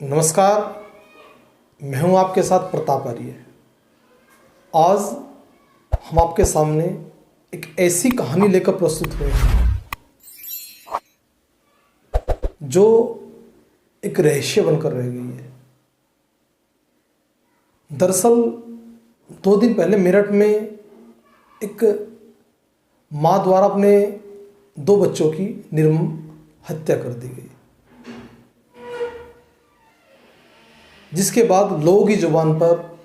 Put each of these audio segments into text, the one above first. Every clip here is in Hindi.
नमस्कार। मैं हूं आपके साथ प्रताप आर्य। आज हम आपके सामने एक ऐसी कहानी लेकर प्रस्तुत हुए हैं जो एक रहस्य बनकर रह गई है। दरअसल 2 दिन पहले मेरठ में एक माँ द्वारा अपने 2 बच्चों की निर्मम हत्या कर दी गई, जिसके बाद लोगों की जुबान पर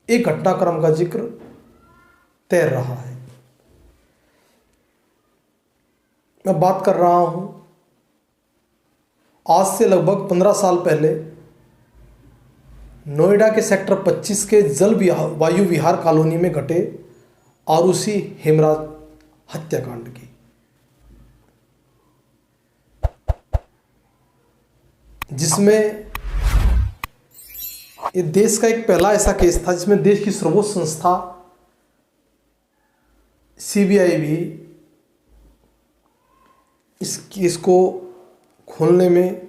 एक घटनाक्रम का जिक्र तैर रहा है। मैं बात कर रहा हूं आज से लगभग 15 साल पहले नोएडा के सेक्टर 25 के जल वायु विहार कॉलोनी में घटे आरुषि हेमराज हत्याकांड की। जिसमें ये देश का एक पहला ऐसा केस था जिसमें देश की सर्वोच्च संस्था सीबीआई भी इस केस को खोलने में,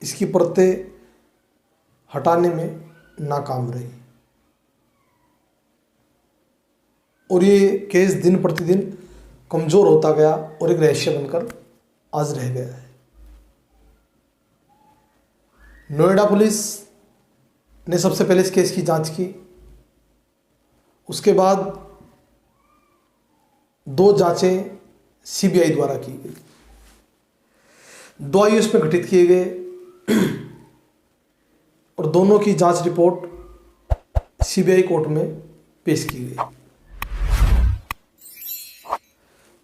इसकी परतें हटाने में नाकाम रही और ये केस दिन प्रतिदिन कमज़ोर होता गया और एक रहस्य बनकर आज रह गया है। नोएडा पुलिस ने सबसे पहले इस केस की जांच की। उसके बाद 2 जांचें सीबीआई द्वारा की गई, 2 आईओ इसमें गठित किए गए और दोनों की जांच रिपोर्ट सीबीआई कोर्ट में पेश की गई।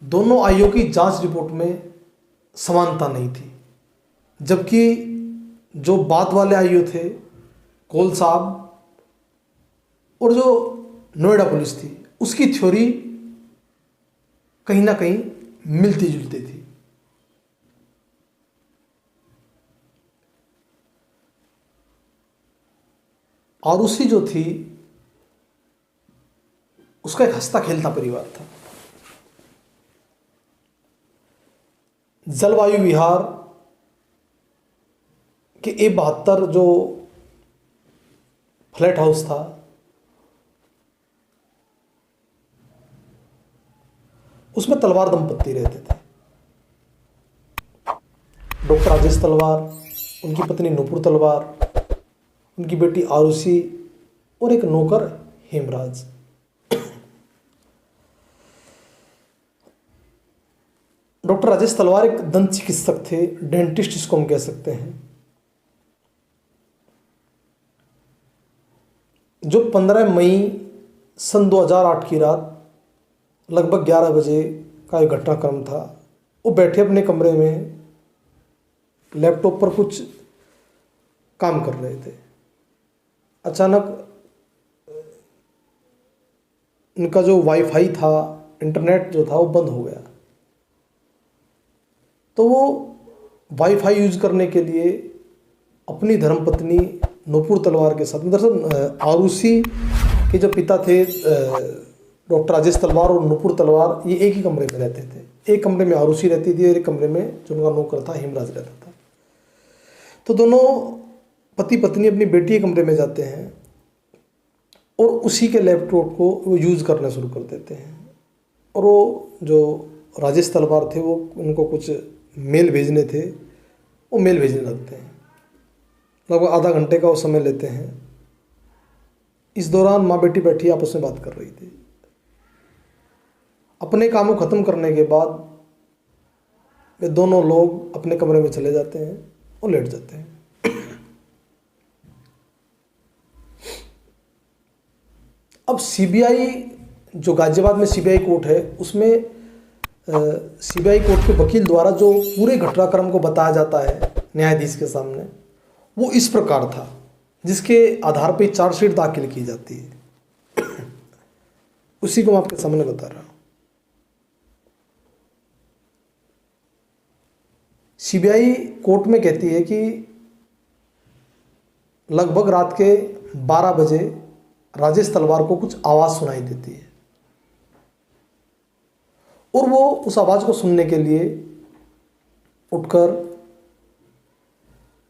दोनों आईओ की जांच रिपोर्ट में समानता नहीं थी, जबकि जो बाद वाले आईओ थे कौल साहब और जो नोएडा पुलिस थी, उसकी थ्योरी कहीं ना कहीं मिलती जुलती थी। आरुषि जो थी उसका एक हंसता खेलता परिवार था। जलवायु विहार के A72 जो फ्लैट हाउस था, उसमें तलवार दंपत्ति रहते थे। डॉक्टर राजेश तलवार, उनकी पत्नी नूपुर तलवार, उनकी बेटी आरुषि और एक नौकर हेमराज। डॉक्टर राजेश तलवार एक दंत चिकित्सक थे, डेंटिस्ट जिसको हम कह सकते हैं, जो 15 मई सन 2008 की रात लगभग 11 बजे का एक घटनाक्रम था। वो बैठे अपने कमरे में लैपटॉप पर कुछ काम कर रहे थे। अचानक उनका जो वाईफाई था, इंटरनेट जो था, वो बंद हो गया। तो वो वाईफाई यूज करने के लिए अपनी धर्मपत्नी नूपुर तलवार के साथ, दरअसल आरुषि के जो पिता थे डॉक्टर राजेश तलवार और नूपुर तलवार, ये एक ही कमरे में रहते थे। एक कमरे में आरुषि रहती थी और एक कमरे में जो उनका नौकर था हेमराज रहता था। तो दोनों पति पत्नी अपनी बेटी के कमरे में जाते हैं और उसी के लैपटॉप को वो यूज़ करना शुरू कर देते हैं। और वो जो राजेश तलवार थे वो उनको कुछ मेल भेजने थे, वो मेल भेजने लगते हैं। लगभग आधा घंटे का वो समय लेते हैं। इस दौरान माँ बेटी बैठी आपस में बात कर रही थी। अपने काम को ख़त्म करने के बाद वे दोनों लोग अपने कमरे में चले जाते हैं और लेट जाते हैं। अब सीबीआई, जो गाजियाबाद में सीबीआई कोर्ट है, उसमें सीबीआई कोर्ट के वकील द्वारा जो पूरे घटनाक्रम को बताया जाता है न्यायाधीश के सामने, वो इस प्रकार था, जिसके आधार पर चार्जशीट दाखिल की जाती है। उसी को मैं आपके सामने बता रहा हूँ। सीबीआई कोर्ट में कहती है कि लगभग रात के 12 बजे राजेश तलवार को कुछ आवाज़ सुनाई देती है और वो उस आवाज़ को सुनने के लिए उठकर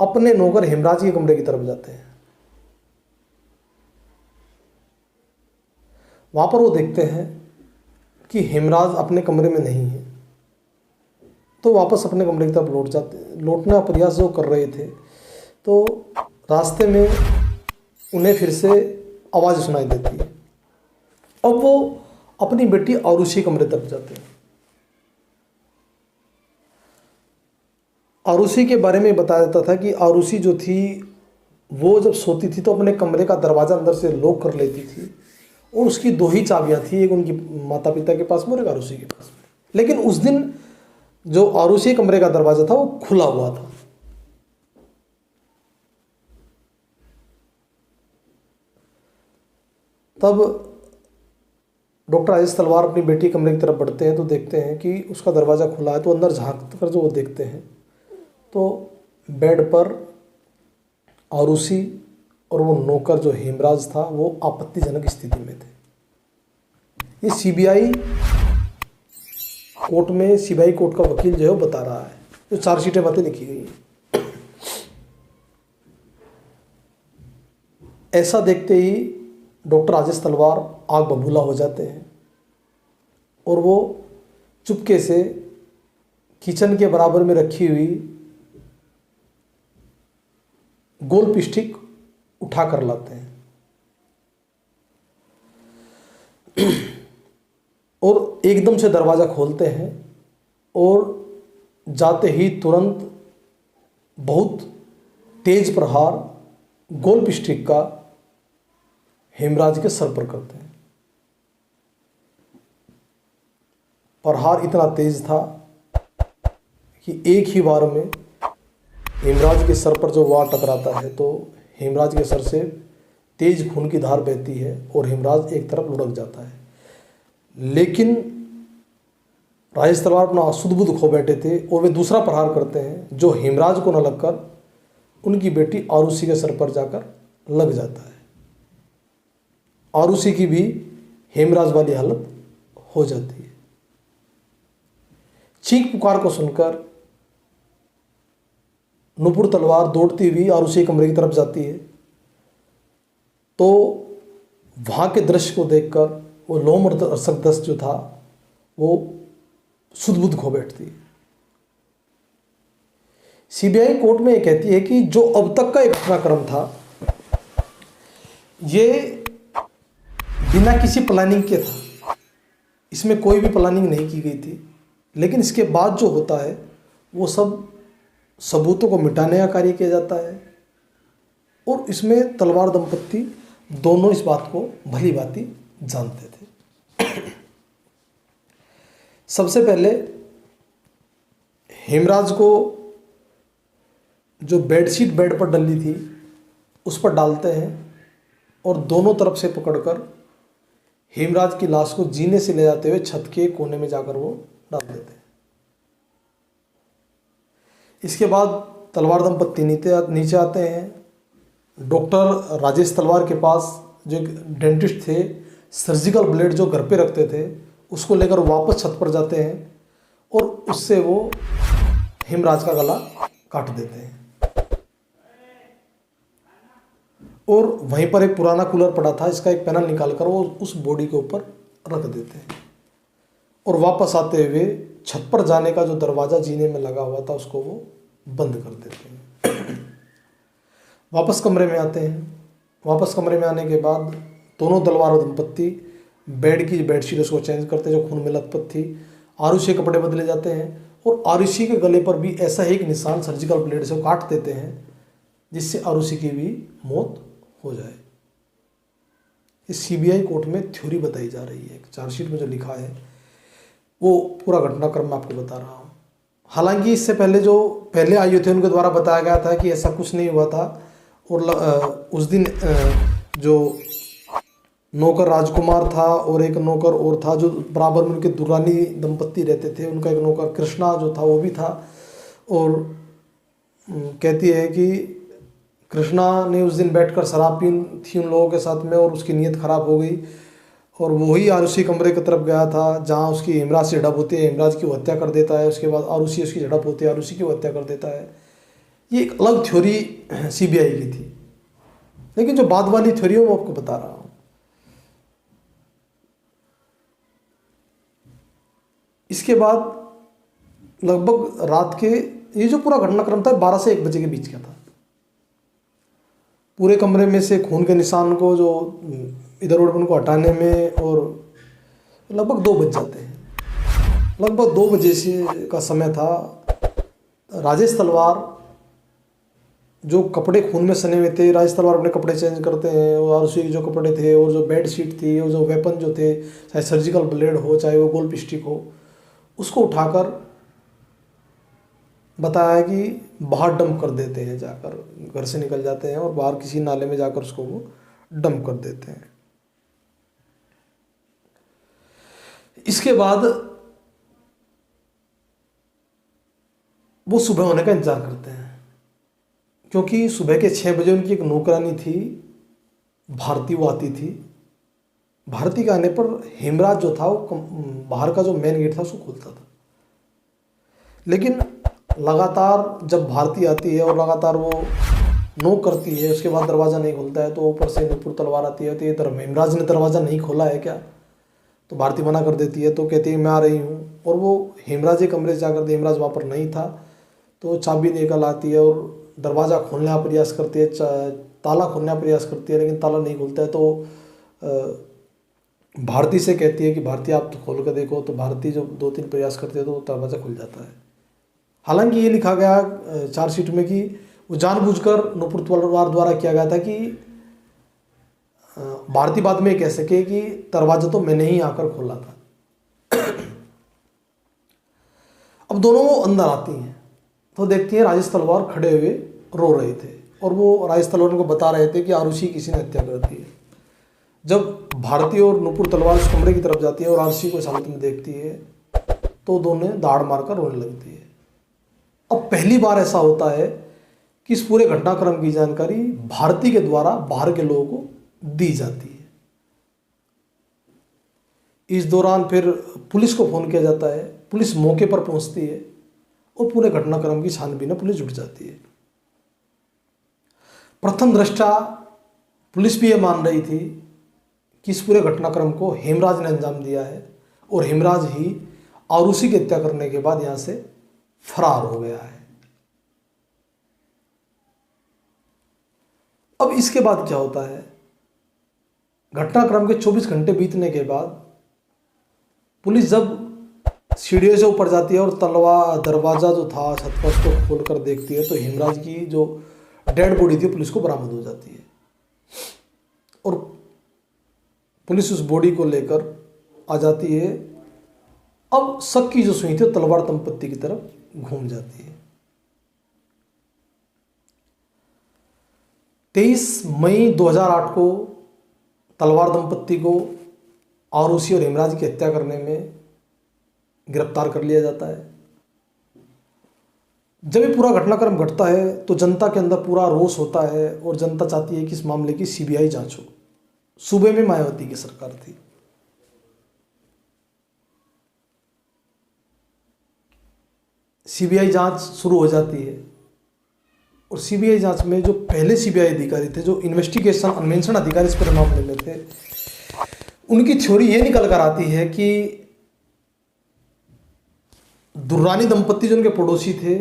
अपने नौकर हेमराज के कमरे की तरफ जाते हैं। वहाँ पर वो देखते हैं कि हेमराज अपने कमरे में नहीं है, तो वापस अपने कमरे की तरफ लौटने का प्रयास जो कर रहे थे, तो रास्ते में उन्हें फिर से आवाज़ सुनाई देती है। अब वो अपनी बेटी आरुषि कमरे तरफ जाते हैं। आरुषि के बारे में बताया जाता था कि आरुषि जो थी वो जब सोती थी तो अपने कमरे का दरवाज़ा अंदर से लॉक कर लेती थी, और उसकी 2 ही चाबियाँ थी, एक उनकी माता पिता के पास में और एक आरुषि के पास में। लेकिन उस दिन जो आरुषि कमरे का दरवाज़ा था वो खुला हुआ था। तब डॉक्टर राजेश तलवार अपनी बेटी के कमरे की तरफ बढ़ते हैं तो देखते हैं कि उसका दरवाज़ा खुला है। तो अंदर झांक कर जो वो देखते हैं तो बेड पर आरुषि और वो नौकर जो हेमराज था वो आपत्तिजनक स्थिति में थे। ये सीबीआई कोर्ट का वकील जो है वो बता रहा है, जो चार्जशीटें बातें लिखी गई हैं। ऐसा देखते ही डॉक्टर राजेश तलवार आग बबूला हो जाते हैं और वो चुपके से किचन के बराबर में रखी हुई गोल पिस्टिक उठा कर लाते हैं और एकदम से दरवाज़ा खोलते हैं और जाते ही तुरंत बहुत तेज प्रहार गोल पिस्टिक का हेमराज के सर पर करते हैं। प्रहार इतना तेज था कि एक ही बार में हेमराज के सर पर जो वार टकराता है तो हेमराज के सर से तेज खून की धार बहती है और हेमराज एक तरफ लुढ़क जाता है। लेकिन राजेश तलवार अपना सुध-बुध खो बैठे थे और वे दूसरा प्रहार करते हैं जो हेमराज को न लगकर उनकी बेटी आरुषि के सर पर जाकर लग जाता है। आरुषि की भी हेमराज वाली हालत हो जाती है। चीख पुकार को सुनकर नुपुर तलवार दौड़ती हुई आरुषि के कमरे की तरफ जाती है तो वहाँ के दृश्य को देखकर वो लोमहर्षक दृश्य जो था वो सुध-बुध खो बैठती है। सीबीआई कोर्ट में ये कहती है कि जो अब तक का एक घटनाक्रम था ये बिना किसी प्लानिंग के था, इसमें कोई भी प्लानिंग नहीं की गई थी। लेकिन इसके बाद जो होता है वो सब सबूतों को मिटाने का कार्य किया जाता है और इसमें तलवार दंपत्ति दोनों इस बात को भली भांति जानते थे। सबसे पहले हेमराज को जो बेडशीट बेड पर डली थी उस पर डालते हैं और दोनों तरफ से पकड़कर हेमराज की लाश को जीने से ले जाते हुए छत के कोने में जाकर वो डाल देते हैं। इसके बाद तलवार दंपत्ति नीचे आते हैं। डॉक्टर राजेश तलवार के पास जो एक डेंटिस्ट थे सर्जिकल ब्लेड जो घर पे रखते थे उसको लेकर वापस छत पर जाते हैं और उससे वो हेमराज का गला काट देते हैं। और वहीं पर एक पुराना कूलर पड़ा था, इसका एक पैनल निकालकर वो उस बॉडी के ऊपर रख देते हैं और वापस आते हुए छत पर जाने का जो दरवाज़ा जीने में लगा हुआ था उसको वो बंद कर देते हैं। वापस कमरे में आते हैं। वापस कमरे में आने के बाद दोनों तलवार दंपत्ति बेड की बेडशीट उसको चेंज करते हैं जो खून में लथपथ थी। आरुषि के कपड़े बदले जाते हैं और आरुषि के गले पर भी ऐसा ही एक निशान सर्जिकल ब्लेड से काट देते हैं जिससे आरुषि की भी मौत हो जाए। इस सीबीआई कोर्ट में थ्योरी बताई जा रही है। चार्जशीट में जो लिखा है वो पूरा घटनाक्रम मैं आपको बता रहा हूँ। हालांकि इससे पहले जो पहले आयु थे उनके द्वारा बताया गया था कि ऐसा कुछ नहीं हुआ था और उस दिन जो नौकर राजकुमार था और एक नौकर और था जो बराबर में उनके दुरानी दंपत्ति रहते थे, उनका एक नौकर कृष्णा जो था वो भी था। और कहती है कि कृष्णा ने उस दिन बैठकर शराब पी थी उन लोगों के साथ में और उसकी नीयत खराब हो गई और वही आरुषि कमरे की तरफ गया था जहाँ उसकी हेमराज से झड़प होती है, हेमराज की वो हत्या कर देता है। उसके बाद आरुषि उसकी झड़प होती है, आरुषि की वो हत्या कर देता है। ये एक अलग थ्योरी सीबीआई की थी, लेकिन जो बाद वाली थ्योरी है वो आपको बता रहा हूँ। इसके बाद लगभग रात के, ये जो पूरा घटनाक्रम था 12 से 1 बजे के बीच का था। पूरे कमरे में से खून के निशान को जो इधर उधर उनको हटाने में और लगभग 2 बज जाते हैं। लगभग 2 बजे से का समय था। राजेश तलवार जो कपड़े खून में सने हुए थे, राजेश तलवार अपने कपड़े चेंज करते हैं और आरुषि के जो कपड़े थे और जो बेड शीट थी और जो वेपन जो थे, चाहे सर्जिकल ब्लेड हो चाहे वो गोल्ड स्टिक हो, उसको उठाकर बताया कि बाहर डंप कर देते हैं, जाकर घर से निकल जाते हैं और बाहर किसी नाले में जाकर उसको वो डंप कर देते हैं। इसके बाद वो सुबह होने का इंतजार करते हैं, क्योंकि सुबह के 6 बजे उनकी एक नौकरानी थी भारती, वो आती थी। भारती के आने पर हेमराज जो था वो बाहर का जो मेन गेट था उसको खोलता था, लेकिन लगातार जब भारती आती है और लगातार वो नोक करती है, उसके बाद दरवाज़ा नहीं खुलता है, तो ऊपर से नुपुर तलवार आती है, तो ये हेमराज ने दरवाज़ा नहीं खोला है क्या? तो भारती मना कर देती है, तो कहती है मैं आ रही हूँ। और वो हेमराज के कमरे से जाकर, हेमराज वहाँ पर नहीं था, तो चाबी लेकर आती है और दरवाज़ा खोलने का प्रयास करती है, ताला खोलने का प्रयास करती है, लेकिन ताला नहीं खुलता है। तो भारती से कहती है कि भारती आप तो खोल कर देखो। तो भारती जब 2-3 प्रयास करती है तो दरवाज़ा खुल जाता है। हालांकि ये लिखा गया चार्जशीट में कि वो जानबूझकर नुपुर तलवार द्वारा किया गया था कि भारती बाद में कह सके कि दरवाजा तो मैंने ही आकर खोला था। अब दोनों वो अंदर आती हैं तो देखती है राजेश तलवार खड़े हुए रो रहे थे, और वो राजेश तलवार को बता रहे थे कि आरुषि किसी ने हत्या कर दी है। जब भारती और नुपुर तलवार उस कमरे की तरफ जाती है और आरुषि को इस हालत में देखती है तो दोनों दाढ़ मारकर रोने लगती है। अब पहली बार ऐसा होता है कि इस पूरे घटनाक्रम की जानकारी भारती के द्वारा बाहर के लोगों को दी जाती है। इस दौरान फिर पुलिस को फोन किया जाता है, पुलिस मौके पर पहुंचती है और पूरे घटनाक्रम की छानबीन पुलिस जुट जाती है। प्रथम दृष्टा पुलिस भी ये मान रही थी कि इस पूरे घटनाक्रम को हेमराज ने अंजाम दिया है और हेमराज ही आरुषि की हत्या करने के बाद यहां से फरार हो गया है। अब इसके बाद क्या होता है? घटनाक्रम के 24 घंटे बीतने के बाद पुलिस जब सीढ़ियों से ऊपर जाती है और दरवाजा जो था छत पर उसको खोलकर देखती है तो हेमराज की जो डेड बॉडी थी पुलिस को बरामद हो जाती है, और पुलिस उस बॉडी को लेकर आ जाती है। अब शक की जो सुई थी तलवार दंपत्ति की तरफ घूम जाती है। 23 मई 2008 को तलवार दंपत्ति को आरुषि और हेमराज की हत्या करने में गिरफ्तार कर लिया जाता है। जब ये पूरा घटनाक्रम घटता है तो जनता के अंदर पूरा रोष होता है और जनता चाहती है कि इस मामले की सीबीआई जांच हो। सूबे में मायावती की सरकार थी। सीबीआई जांच शुरू हो जाती है और सीबीआई जांच में जो पहले सीबीआई अधिकारी थे, जो इन्वेस्टिगेशन अन्वेषण अधिकारी इस पूरे मामले में थे, उनकी थ्योरी ये निकल कर आती है कि दुर्रानी दंपत्ति जो उनके पड़ोसी थे,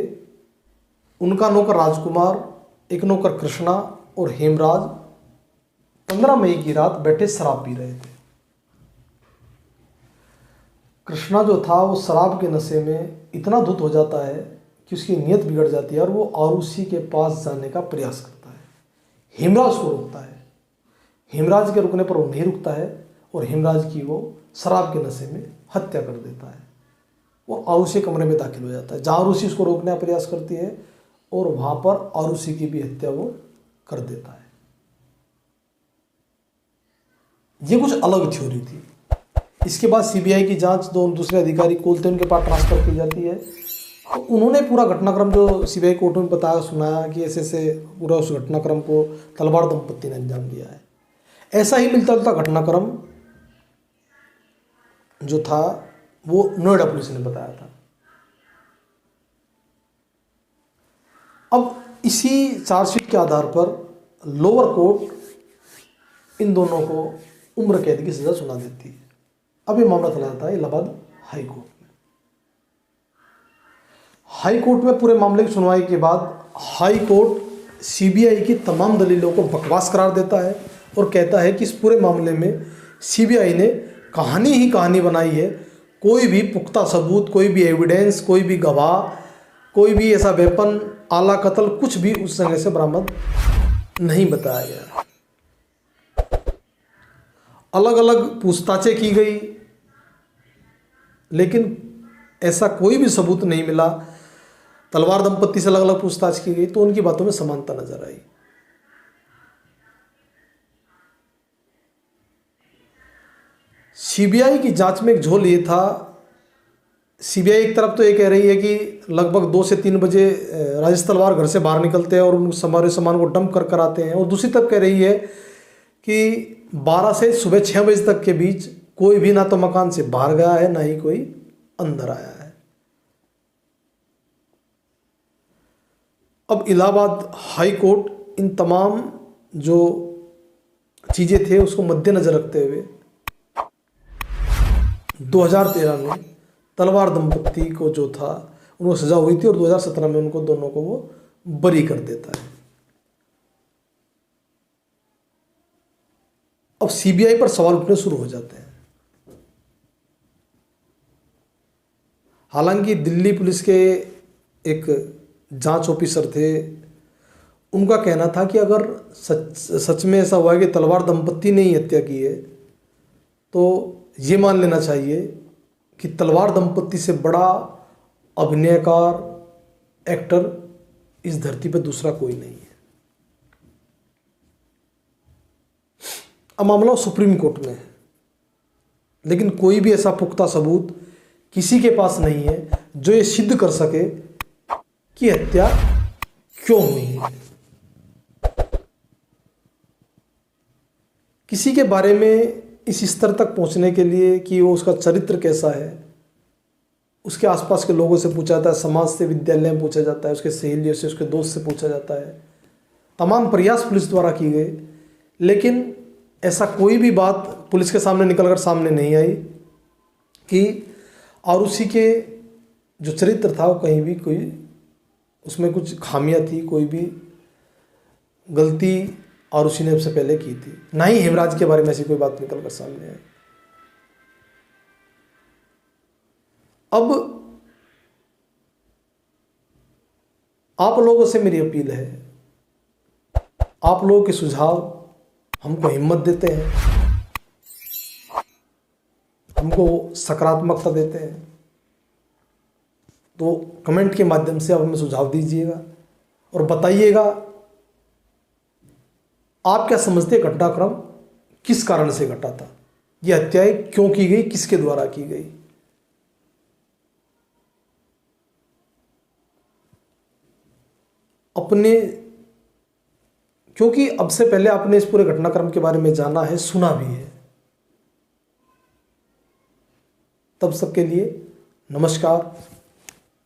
उनका नौकर राजकुमार, एक नौकर कृष्णा और हेमराज 15 मई की रात बैठे शराब पी रहे थे। कृष्णा जो था वो शराब के नशे में इतना धुत हो जाता है कि उसकी नीयत बिगड़ जाती है और वो आरुषि के पास जाने का प्रयास करता है। हेमराज को रोकता है। हेमराज के रुकने पर वो नहीं रुकता है और हेमराज की वो शराब के नशे में हत्या कर देता है। वो आरुषि कमरे में दाखिल हो जाता है जहाँ आरुषि उसको रोकने का प्रयास करती है और वहाँ पर आरुषि की भी हत्या वो कर देता है। ये कुछ अलग थ्योरी थी। इसके बाद सीबीआई की जांच दो दूसरे अधिकारी कोल थे, उनके पास ट्रांसफर की जाती है। तो उन्होंने पूरा घटनाक्रम जो सीबीआई कोर्ट में बताया, सुनाया कि ऐसे ऐसे पूरा उस घटनाक्रम को तलवार दंपत्ति ने अंजाम दिया है। ऐसा ही मिलता जुलता घटनाक्रम जो था वो नोएडा पुलिस ने बताया था। अब इसी चार्जशीट के आधार पर लोअर कोर्ट इन दोनों को उम्र कैद की सज़ा सुना देती है। अब ये मामला चला जाता है इलाहाबाद हाई कोर्ट में। हाई कोर्ट में पूरे मामले की सुनवाई के बाद हाई कोर्ट सीबीआई की तमाम दलीलों को बकवास करार देता है और कहता है कि इस पूरे मामले में सीबीआई ने कहानी ही कहानी बनाई है। कोई भी पुख्ता सबूत, कोई भी एविडेंस, कोई भी गवाह, कोई भी ऐसा वेपन, आला कत्ल, कुछ भी उस जगह से बरामद नहीं बताया गया। अलग अलग पूछताछें की गई, लेकिन ऐसा कोई भी सबूत नहीं मिला। तलवार दंपत्ति से अलग अलग पूछताछ की गई तो उनकी बातों में समानता नजर आई। सीबीआई की जांच में एक झोल ये था, सीबीआई एक तरफ तो ये कह रही है कि लगभग 2 से 3 बजे राजेश तलवार घर से बाहर निकलते हैं और उन सारे सामान को डंप कर आते हैं, और दूसरी तरफ कह रही है कि 12 से सुबह 6 बजे तक के बीच कोई भी ना तो मकान से बाहर गया है ना ही कोई अंदर आया है। अब इलाहाबाद हाई कोर्ट इन तमाम जो चीज़ें थे उसको मद्देनजर रखते हुए 2013 में तलवार दंपत्ति को जो था उनको सजा हुई थी और 2017 में उनको दोनों को वो बरी कर देता है। अब सीबीआई पर सवाल उठने शुरू हो जाते हैं। हालांकि दिल्ली पुलिस के एक जांच ऑफिसर थे, उनका कहना था कि अगर सच में ऐसा हुआ है कि तलवार दंपत्ति ने ही हत्या की है तो ये मान लेना चाहिए कि तलवार दंपत्ति से बड़ा अभिनयकार, एक्टर इस धरती पर दूसरा कोई नहीं है। अब मामला सुप्रीम कोर्ट में है, लेकिन कोई भी ऐसा पुख्ता सबूत किसी के पास नहीं है जो ये सिद्ध कर सके कि हत्या क्यों हुई है। किसी के बारे में इस स्तर तक पहुंचने के लिए कि वो उसका चरित्र कैसा है, उसके आसपास के लोगों से पूछा जाता है, समाज से, विद्यालय में पूछा जाता है, उसके सहेलियों से, उसके दोस्त से पूछा जाता है। तमाम प्रयास पुलिस द्वारा किए गए, लेकिन ऐसा कोई भी बात पुलिस के सामने निकलकर सामने नहीं आई कि आरुषि के जो चरित्र था वो कहीं भी कोई उसमें कुछ खामियां थी, कोई भी गलती आरुषि ने उससे पहले की थी। ना ही हेमराज के बारे में ऐसी कोई बात निकल कर सामने आई। अब आप लोगों से मेरी अपील है, आप लोगों के सुझाव हमको हिम्मत देते हैं, हमको सकारात्मकता देते हैं। तो कमेंट के माध्यम से आप हमें सुझाव दीजिएगा और बताइएगा आप क्या समझते हैं घटनाक्रम किस कारण से घटा था, ये हत्याएं क्यों की गई, किसके द्वारा की गई। क्योंकि अब से पहले आपने इस पूरे घटनाक्रम के बारे में जाना है, सुना भी है। तब सबके लिए नमस्कार।